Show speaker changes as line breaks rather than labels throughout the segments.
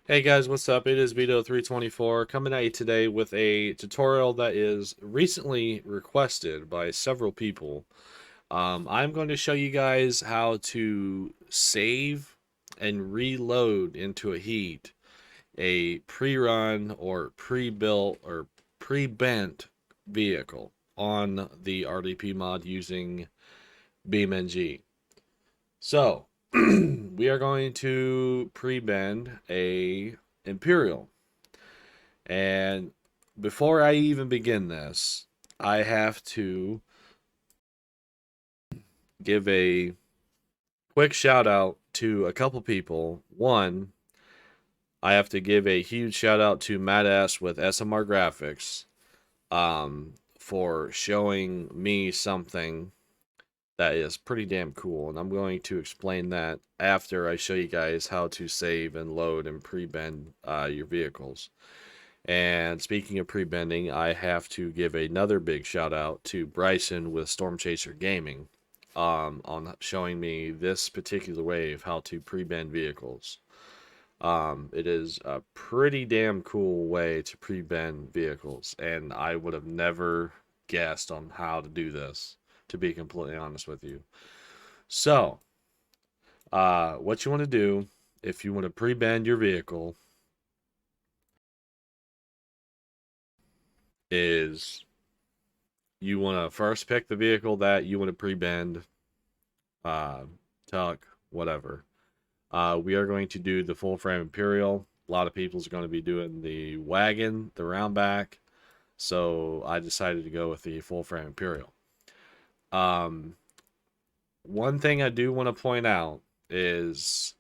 Hey guys, what's up? It is Vito324 coming at you today with a tutorial that is recently requested by several people. I'm going to show you guys how to save and reload into a heat a pre-run or pre-built or pre-bent vehicle on the RDP mod using BeamNG. So, we are going to pre-bend a Imperial. And before I even begin this, I have to give a quick shout out to a couple people. One, I have to give a huge shout out to Madass with SMR Graphics for showing me something that is pretty damn cool. And I'm going to explain that after I show you guys how to save and load and pre-bend your vehicles. And speaking of pre-bending, I have to give another big shout out to Bryson with Storm Chaser Gaming on showing me this particular way of how to pre-bend vehicles. It is a pretty damn cool way to pre-bend vehicles, and I would have never guessed on how to do this, to be completely honest with you. So, what you want to do if you want to pre-bend your vehicle is you want to first pick the vehicle that you want to pre-bend, uh, tuck, whatever. We are going to do the full frame Imperial. A lot of people's going to be doing the wagon, the round back. So I decided to go with the full frame Imperial. Um, One thing I do want to point out is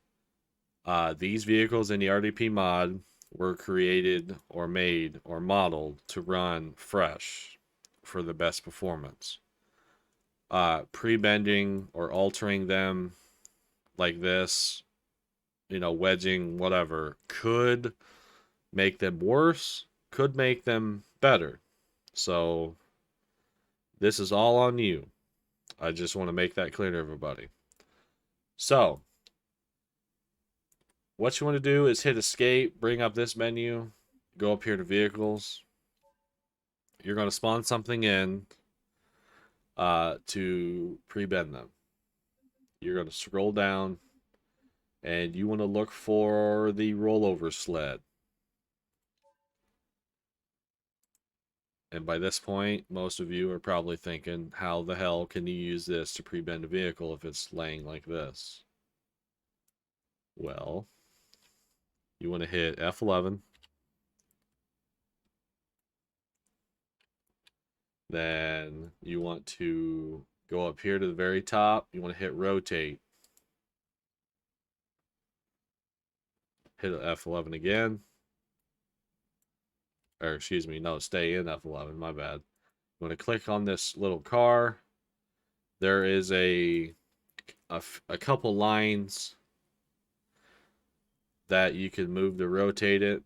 these vehicles in the RDP mod were created or made or modeled to run fresh for the best performance. Pre-bending or altering them like this, wedging, whatever, could make them worse, could make them better. So this is all on you. I just want to make that clear to everybody. So what you want to do is hit escape, bring up this menu, go up here to vehicles. You're going to spawn something in to pre-bend them. You're going to scroll down and you want to look for the rollover sled. And by this point, most of you are probably thinking, how the hell can you use this to pre-bend a vehicle if it's laying like this? Well, you want to hit F11. Then you want to go up here to the very top. You want to hit rotate. Hit F11 again. Or excuse me, no, stay in F11, my bad. You want to click on this little car. There is a couple lines that you can move to rotate it.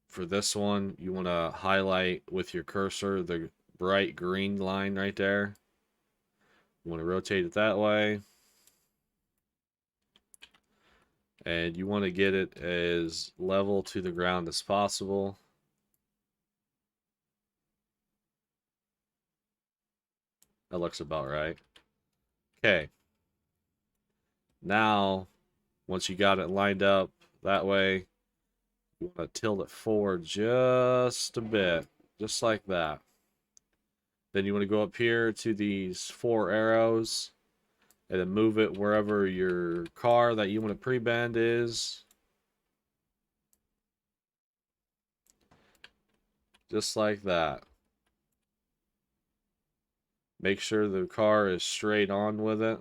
For this one, you want to highlight with your cursor the bright green line right there. You want to rotate it that way. And you want to get it as level to the ground as possible. That looks about right. Okay. Now, once you got it lined up that way, you want to tilt it forward just a bit, just like that. Then you want to go up here to these 4 arrows and then move it wherever your car that you want to pre-bend is. Just like that. Make sure the car is straight on with it.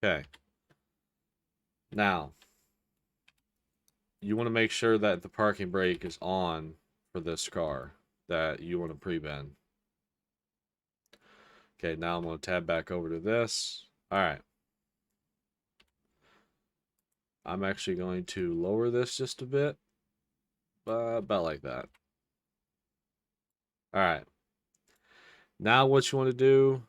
Okay. Now, you want to make sure that the parking brake is on for this car that you want to pre-bend. Okay, now I'm going to tab back over to this. All right. I'm actually going to lower this just a bit. About like that. All right. Now what you want to do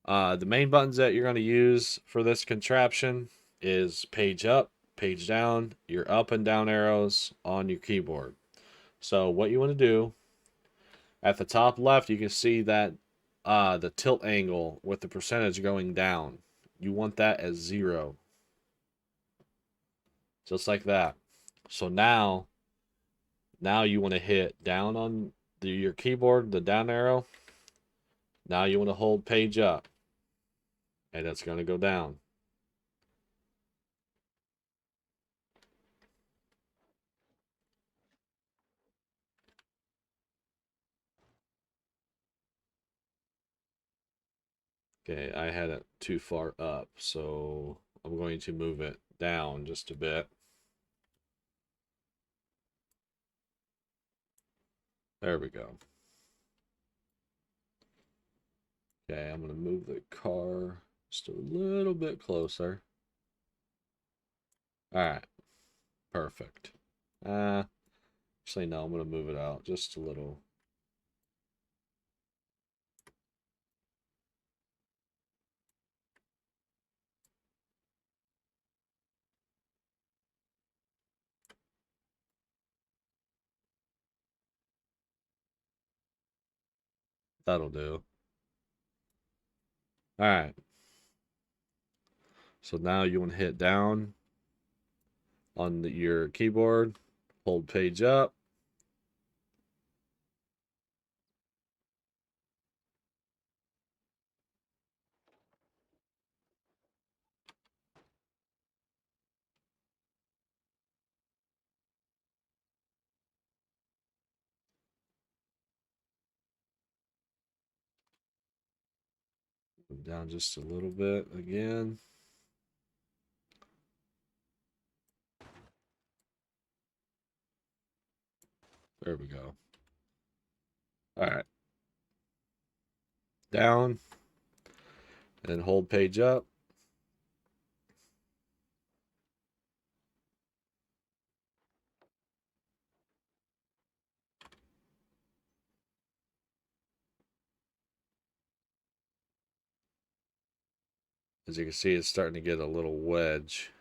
The main buttons that you're going to use for this contraption is page up, page down, your up and down arrows on your keyboard. So what you want to do, at the top left, you can see that the tilt angle with the percentage going down. You want that as 0. Just like that. So now you want to hit down on your keyboard, the down arrow. Now you want to hold page up, and it's going to go down. Okay, I had it too far up, so I'm going to move it down just a bit. There we go. Okay, I'm going to move the car just a little bit closer. All right, perfect. Actually, no, I'm going to move it out just a little. That'll do. All right. So now you want to hit down on your keyboard, hold page up. Down just a little bit again. There we go. All right. Down and hold page up. As you can see, it's starting to get a little wedge.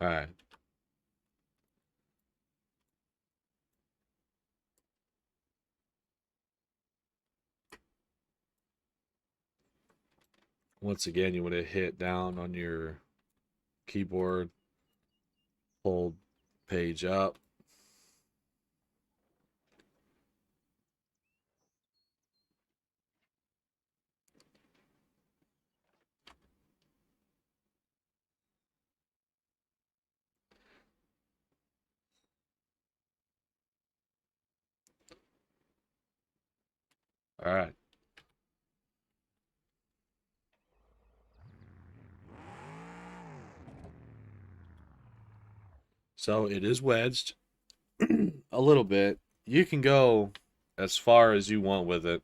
All right. Once again, you want to hit down on your keyboard, hold page up. All right. So it is wedged a little bit. You can go as far as you want with it.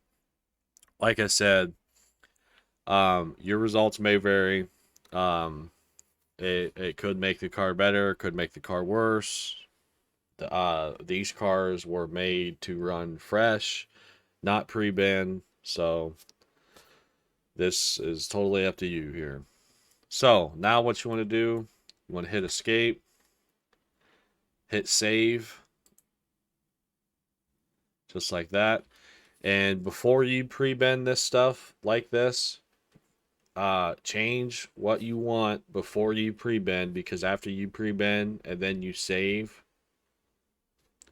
Like I said, your results may vary. It could make the car better, could make the car worse. These cars were made to run fresh, not pre-bend. So this is totally up to you here. So now what you want to do, you want to hit escape, hit save, just like that. And before you pre-bend this stuff like this, change what you want before you pre-bend, because after you pre-bend and then you save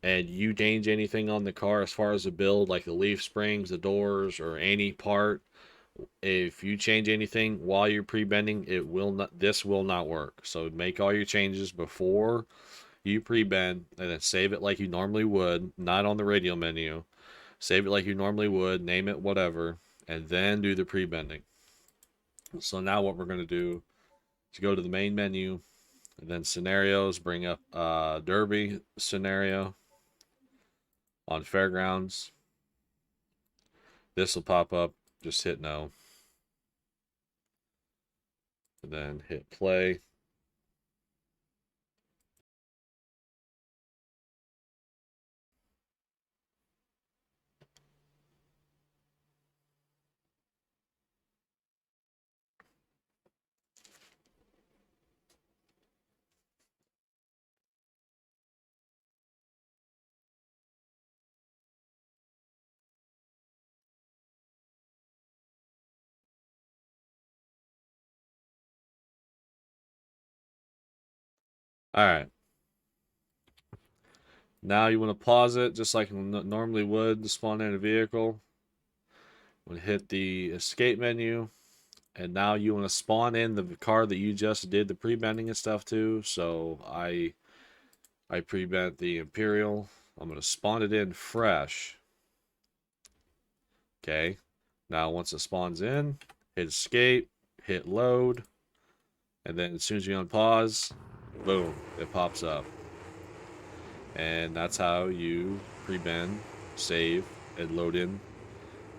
and you change anything on the car as far as the build, like the leaf springs, the doors, or any part, if you change anything while you're pre-bending, this will not work. So make all your changes before you pre-bend and then save it like you normally would, not on the radio menu. Save it like you normally would, name it whatever, and then do the pre-bending. So now what we're going to do is go to the main menu and then scenarios, bring up Derby scenario on fairgrounds. This will pop up, just hit no. and then hit play. All right. Now you want to pause it just like you normally would to spawn in a vehicle. You want to hit the escape menu, and now you want to spawn in the car that you just did the pre-bending and stuff to. So I pre-bent the Imperial. I'm going to spawn it in fresh. Okay. Now once it spawns in, hit escape, hit load, and then as soon as you unpause, boom, it pops up. And that's how you pre-bend, save, and load in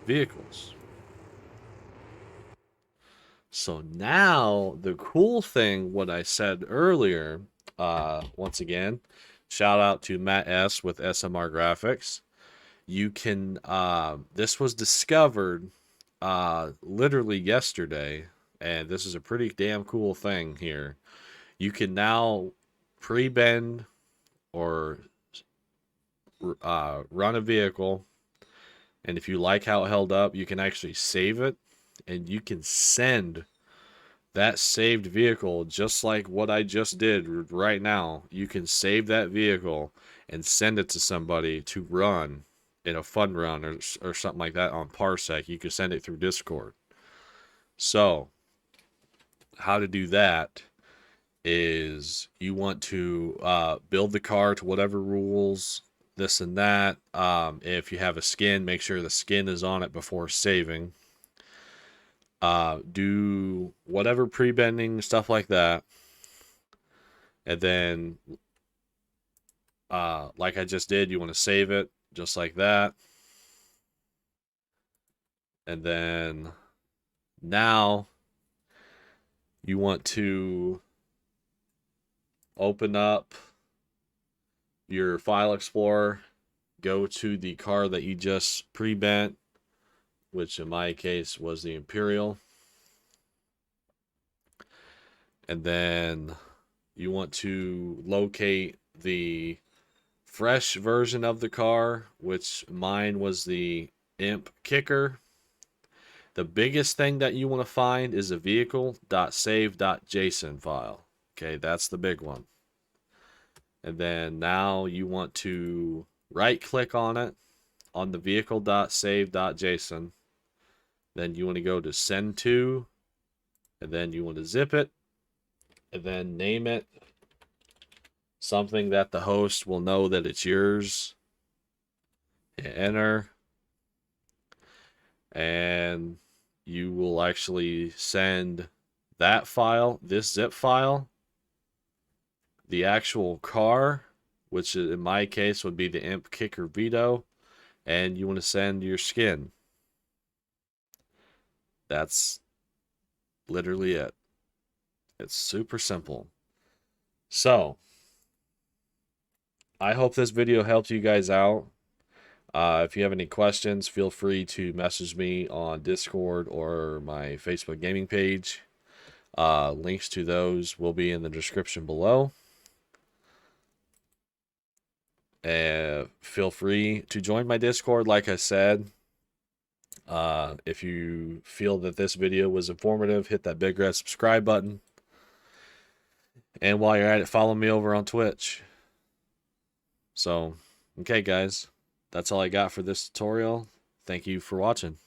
vehicles. So now the cool thing, what I said earlier, once again, shout out to Matt S with SMR Graphics. You can, this was discovered literally yesterday, and this is a pretty damn cool thing here. You can now pre-bend or run a vehicle, and if you like how it held up, you can actually save it, and you can send that saved vehicle, just like what I just did right now. You can save that vehicle and send it to somebody to run in a fun run or something like that on Parsec. You can send it through Discord. So how to do that is you want to build the car to whatever rules, this and that. If you have a skin, make sure the skin is on it before saving. Do whatever pre-bending, stuff like that. And then, like I just did, you want to save it just like that. And then now you want to open up your file explorer, go to the car that you just pre-bent, which in my case was the Imperial. And then you want to locate the fresh version of the car, which mine was the Imp Kicker. The biggest thing that you want to find is a vehicle.save.json file. Okay, that's the big one. And then now you want to right click on it on the vehicle.save.json. Then you want to go to send to, and then you want to zip it, and then name it something that the host will know that it's yours. Hit enter, and you will actually send that file, this zip file, the actual car, which in my case would be the Imp Kicker Vito, and you want to send your skin. That's literally it. It's super simple. So, I hope this video helped you guys out. If you have any questions, feel free to message me on Discord or my Facebook gaming page. Links to those will be in the description below. Feel free to join my Discord, like I said. If you feel that this video was informative, hit that big red subscribe button. And while you're at it, follow me over on Twitch. So, okay, guys. That's all I got for this tutorial. Thank you for watching.